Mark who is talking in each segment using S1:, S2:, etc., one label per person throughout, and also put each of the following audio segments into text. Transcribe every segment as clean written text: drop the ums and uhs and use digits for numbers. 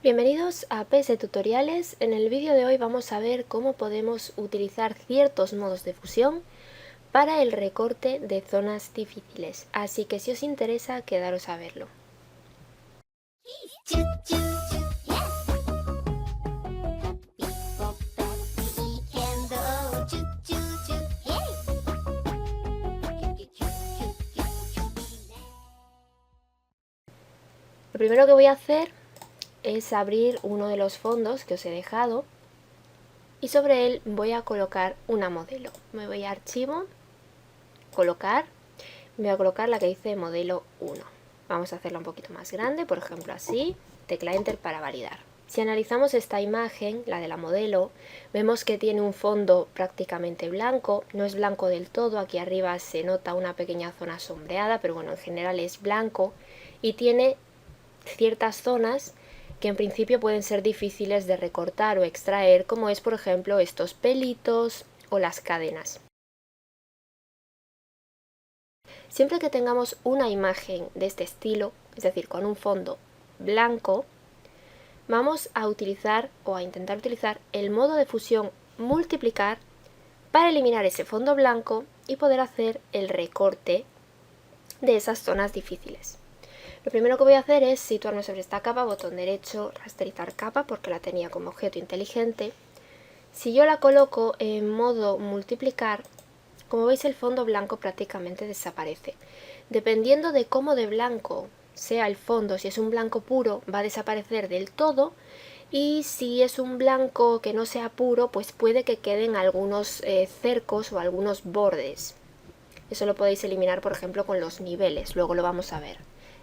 S1: Bienvenidos a PS Tutoriales. En el vídeo de hoy vamos a ver cómo podemos utilizar ciertos modos de fusión para el recorte de zonas difíciles, así que si os interesa quedaros a verlo. Lo primero que voy a hacer es abrir uno de los fondos que os he dejado y sobre él voy a colocar una modelo. Me voy a Archivo, Colocar, me voy a colocar la que dice Modelo 1. Vamos a hacerla un poquito más grande, por ejemplo así, tecla Enter para validar. Si analizamos esta imagen, la de la modelo, vemos que tiene un fondo prácticamente blanco, no es blanco del todo, aquí arriba se nota una pequeña zona sombreada, pero bueno, en general es blanco y tiene ciertas zonas que en principio pueden ser difíciles de recortar o extraer, como es por ejemplo estos pelitos o las cadenas. Siempre que tengamos una imagen de este estilo, es decir, con un fondo blanco, vamos a utilizar o a intentar utilizar el modo de fusión multiplicar para eliminar ese fondo blanco y poder hacer el recorte de esas zonas difíciles. Lo primero que voy a hacer es situarme sobre esta capa, botón derecho, rasterizar capa porque la tenía como objeto inteligente. Si yo la coloco en modo multiplicar, como veis el fondo blanco prácticamente desaparece. Dependiendo de cómo de blanco sea el fondo, si es un blanco puro va a desaparecer del todo, y si es un blanco que no sea puro pues puede que queden algunos cercos o algunos bordes. Eso lo podéis eliminar por ejemplo con los niveles, luego lo vamos a ver.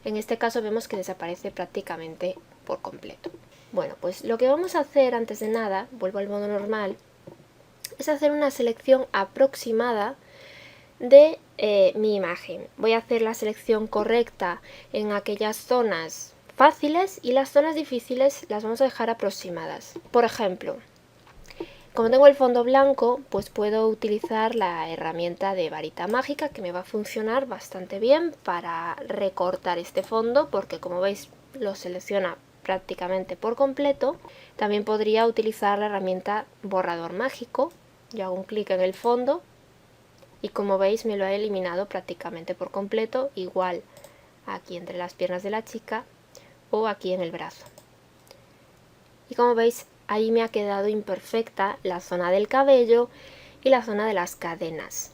S1: En este caso vemos que desaparece prácticamente por completo. Bueno, pues lo que vamos a hacer antes de nada, vuelvo al modo normal, es hacer una selección aproximada de mi imagen. Voy a hacer la selección correcta en aquellas zonas fáciles y las zonas difíciles las vamos a dejar aproximadas. Por ejemplo, como tengo el fondo blanco, pues puedo utilizar la herramienta de varita mágica que me va a funcionar bastante bien para recortar este fondo porque como veis lo selecciona prácticamente por completo. También podría utilizar la herramienta borrador mágico. Yo hago un clic en el fondo y como veis me lo ha eliminado prácticamente por completo, igual aquí entre las piernas de la chica o aquí en el brazo. Y como veis ahí me ha quedado imperfecta la zona del cabello y la zona de las cadenas.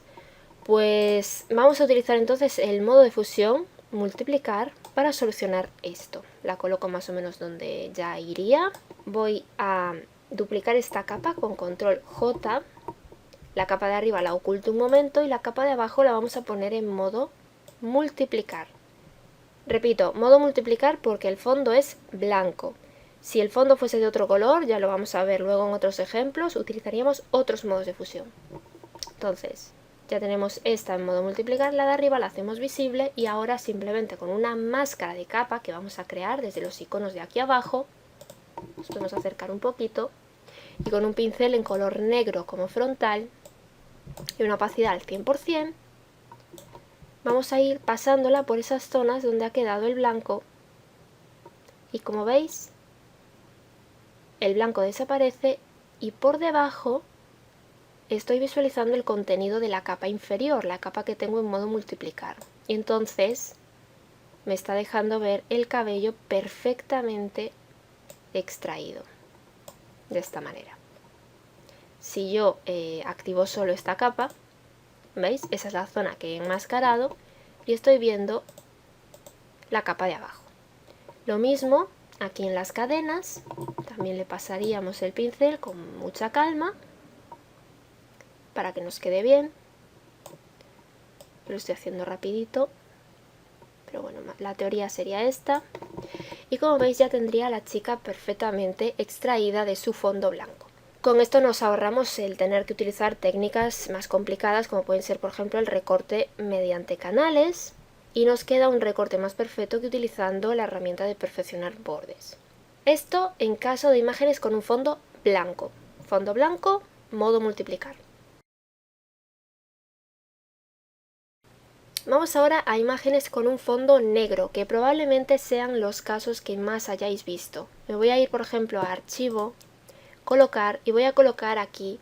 S1: Pues vamos a utilizar entonces el modo de fusión multiplicar para solucionar esto. La coloco más o menos donde ya iría. Voy a duplicar esta capa con control J. La capa de arriba la oculto un momento y la capa de abajo la vamos a poner en modo multiplicar. Repito, modo multiplicar porque el fondo es blanco. Si el fondo fuese de otro color, ya lo vamos a ver luego en otros ejemplos, utilizaríamos otros modos de fusión. Entonces, ya tenemos esta en modo multiplicar, la de arriba la hacemos visible y ahora simplemente con una máscara de capa que vamos a crear desde los iconos de aquí abajo, nos podemos acercar un poquito, y con un pincel en color negro como frontal y una opacidad al 100%, vamos a ir pasándola por esas zonas donde ha quedado el blanco y como veis el blanco desaparece y por debajo estoy visualizando el contenido de la capa inferior, la capa que tengo en modo multiplicar, y entonces me está dejando ver el cabello perfectamente extraído de esta manera. Si yo activo solo esta capa, ¿veis? Esa es la zona que he enmascarado y estoy viendo la capa de abajo. Lo mismo aquí en las cadenas, también le pasaríamos el pincel con mucha calma para que nos quede bien. Lo estoy haciendo rapidito, pero bueno, la teoría sería esta. Y como veis ya tendría a la chica perfectamente extraída de su fondo blanco. Con esto nos ahorramos el tener que utilizar técnicas más complicadas como pueden ser por ejemplo el recorte mediante canales, y nos queda un recorte más perfecto que utilizando la herramienta de perfeccionar bordes. Esto en caso de imágenes con un fondo blanco. Fondo blanco, modo multiplicar. Vamos ahora a imágenes con un fondo negro, que probablemente sean los casos que más hayáis visto. Me voy a ir, por ejemplo, a Archivo, Colocar, y voy a colocar aquí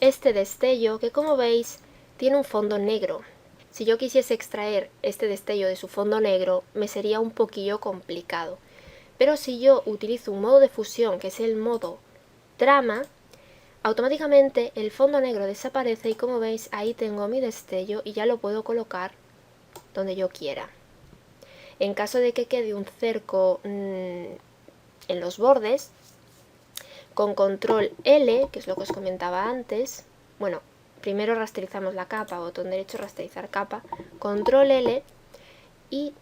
S1: este destello que, como veis, tiene un fondo negro. Si yo quisiese extraer este destello de su fondo negro, me sería un poquillo complicado. Pero si yo utilizo un modo de fusión, que es el modo trama, automáticamente el fondo negro desaparece y, como veis, ahí tengo mi destello y ya lo puedo colocar donde yo quiera. En caso de que quede un cerco en los bordes, con control L, que es lo que os comentaba antes, bueno, primero rasterizamos la capa, botón derecho, rasterizar capa, control L, y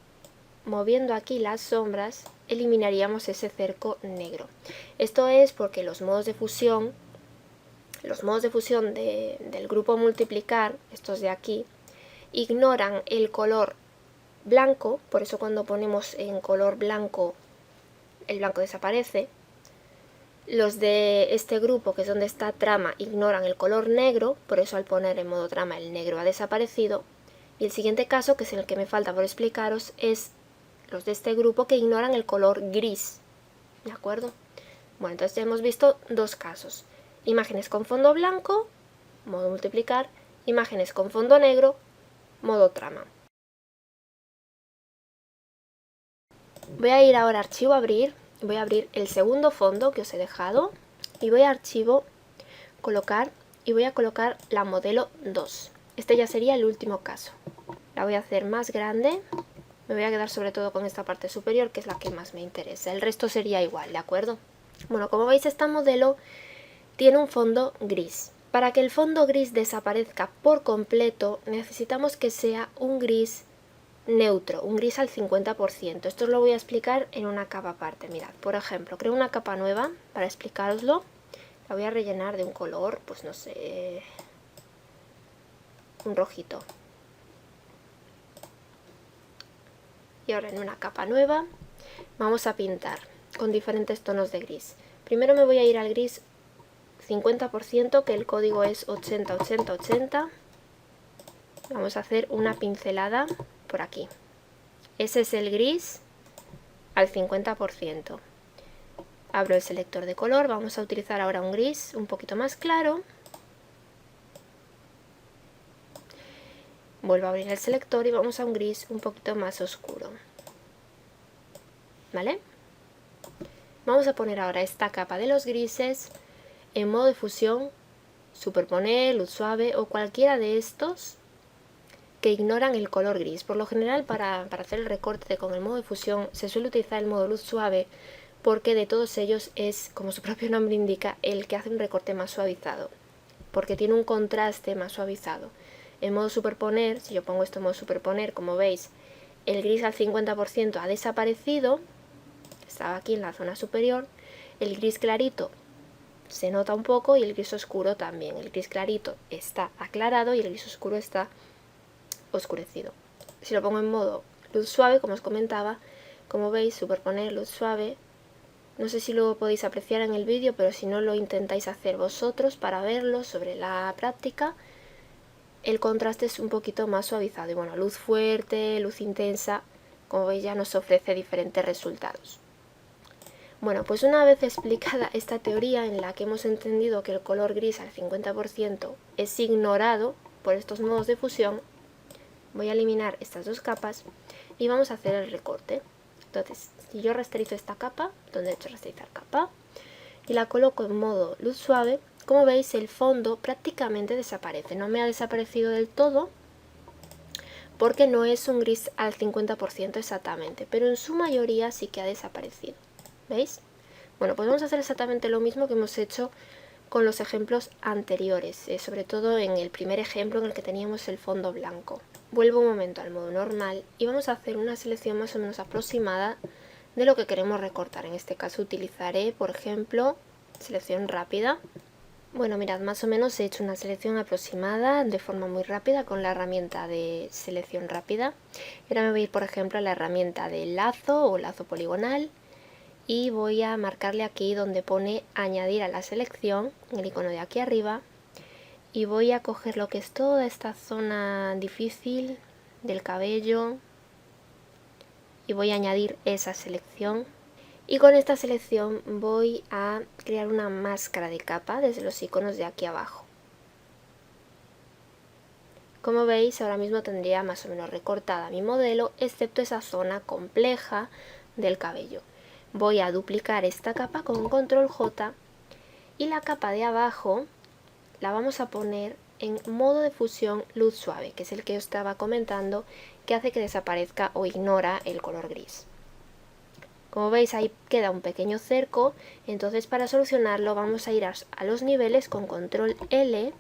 S1: moviendo aquí las sombras eliminaríamos ese cerco negro. Esto es porque los modos de fusión del grupo multiplicar, estos de aquí, ignoran el color blanco, por eso cuando ponemos en color blanco, el blanco desaparece. Los de este grupo, que es donde está trama, ignoran el color negro, por eso al poner en modo trama el negro ha desaparecido. Y el siguiente caso, que es el que me falta por explicaros, es los de este grupo que ignoran el color gris. ¿De acuerdo? Bueno, entonces ya hemos visto dos casos. Imágenes con fondo blanco, modo multiplicar, imágenes con fondo negro, modo trama. Voy a ir ahora a Archivo, Abrir, voy a abrir el segundo fondo que os he dejado y voy a Archivo, Colocar y voy a colocar la modelo 2. Este ya sería el último caso. La voy a hacer más grande, me voy a quedar sobre todo con esta parte superior, que es la que más me interesa. El resto sería igual, ¿de acuerdo? Bueno, como veis, esta modelo tiene un fondo gris. Para que el fondo gris desaparezca por completo, necesitamos que sea un gris neutro, un gris al 50%. Esto os lo voy a explicar en una capa aparte. Mirad, por ejemplo, creo una capa nueva para explicaroslo. La voy a rellenar de un color, pues no sé, un rojito. Y ahora en una capa nueva vamos a pintar con diferentes tonos de gris. Primero me voy a ir al gris 50%, que el código es 80-80-80. Vamos a hacer una pincelada por aquí. Ese es el gris al 50%. Abro el selector de color, vamos a utilizar ahora un gris un poquito más claro. Vuelvo a abrir el selector y vamos a un gris un poquito más oscuro. ¿Vale? Vamos a poner ahora esta capa de los grises en modo de fusión, superponer, luz suave o cualquiera de estos que ignoran el color gris. Por lo general, para hacer el recorte con el modo de fusión se suele utilizar el modo luz suave, porque de todos ellos es, como su propio nombre indica, el que hace un recorte más suavizado, porque tiene un contraste más suavizado. En modo superponer, si yo pongo esto en modo superponer, como veis, el gris al 50% ha desaparecido, estaba aquí en la zona superior, el gris clarito se nota un poco y el gris oscuro también. El gris clarito está aclarado y el gris oscuro está oscurecido. Si lo pongo en modo luz suave, como os comentaba, como veis, superponer luz suave, no sé si lo podéis apreciar en el vídeo, pero si no lo intentáis hacer vosotros para verlo sobre la práctica, el contraste es un poquito más suavizado. Y bueno, luz fuerte, luz intensa, como veis ya nos ofrece diferentes resultados. Bueno, pues una vez explicada esta teoría en la que hemos entendido que el color gris al 50% es ignorado por estos modos de fusión, voy a eliminar estas dos capas y vamos a hacer el recorte. Entonces, si yo rasterizo esta capa, donde he hecho rasterizar capa, y la coloco en modo luz suave, como veis el fondo prácticamente desaparece. No me ha desaparecido del todo porque no es un gris al 50% exactamente, pero en su mayoría sí que ha desaparecido. ¿Veis? Bueno, pues vamos a hacer exactamente lo mismo que hemos hecho con los ejemplos anteriores, sobre todo en el primer ejemplo en el que teníamos el fondo blanco. Vuelvo un momento al modo normal y vamos a hacer una selección más o menos aproximada de lo que queremos recortar. En este caso utilizaré, por ejemplo, selección rápida. Bueno, mirad, más o menos he hecho una selección aproximada de forma muy rápida con la herramienta de selección rápida. Ahora me voy a ir, por ejemplo, a la herramienta de lazo o lazo poligonal y voy a marcarle aquí donde pone añadir a la selección, el icono de aquí arriba, y voy a coger lo que es toda esta zona difícil, del cabello y voy a añadir esa selección. Y con esta selección voy a crear una máscara de capa desde los iconos de aquí abajo. Como veis, ahora mismo tendría más o menos recortada mi modelo, excepto esa zona compleja del cabello. Voy a duplicar esta capa con control J y la capa de abajo la vamos a poner en modo de fusión luz suave, que es el que os estaba comentando, que hace que desaparezca o ignora el color gris. Como veis, ahí queda un pequeño cerco, entonces para solucionarlo vamos a ir a los niveles con control L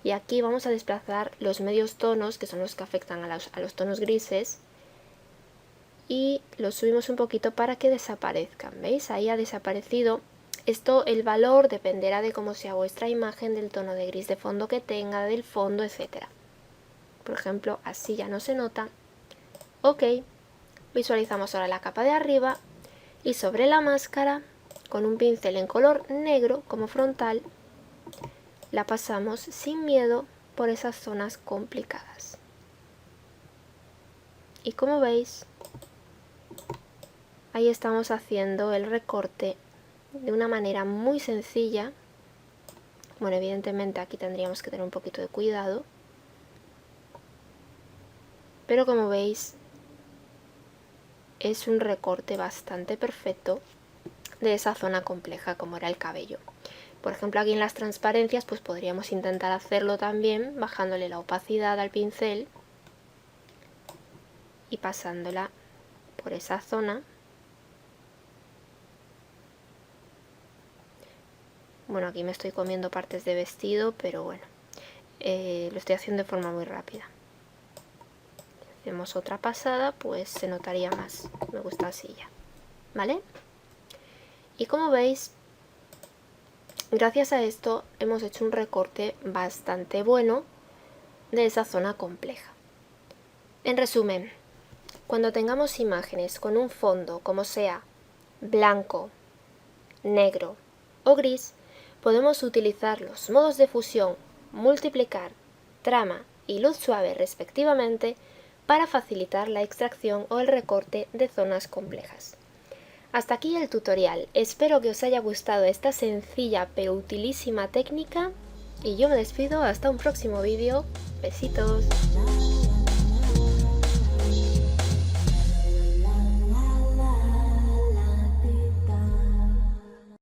S1: y aquí vamos a desplazar los medios tonos, que son los que afectan a los tonos grises, y los subimos un poquito para que desaparezcan. ¿Veis? Ahí ha desaparecido. Esto, el valor dependerá de cómo sea vuestra imagen, del tono de gris de fondo que tenga, del fondo, etc. Por ejemplo, así ya no se nota. Ok, visualizamos ahora la capa de arriba y sobre la máscara, con un pincel en color negro como frontal, la pasamos sin miedo por esas zonas complicadas. Y como veis, ahí estamos haciendo el recorte de una manera muy sencilla. Bueno, evidentemente aquí tendríamos que tener un poquito de cuidado, pero como veis es un recorte bastante perfecto de esa zona compleja como era el cabello. Por ejemplo, aquí en las transparencias pues podríamos intentar hacerlo también bajándole la opacidad al pincel y pasándola por esa zona. Bueno, aquí me estoy comiendo partes de vestido, pero bueno, lo estoy haciendo de forma muy rápida. Si hacemos otra pasada, pues se notaría más. Me gusta así ya, ¿vale? Y como veis, gracias a esto hemos hecho un recorte bastante bueno de esa zona compleja. En resumen, cuando tengamos imágenes con un fondo como sea blanco, negro o gris, podemos utilizar los modos de fusión, multiplicar, trama y luz suave respectivamente para facilitar la extracción o el recorte de zonas complejas. Hasta aquí el tutorial, espero que os haya gustado esta sencilla pero utilísima técnica y yo me despido hasta un próximo vídeo. Besitos.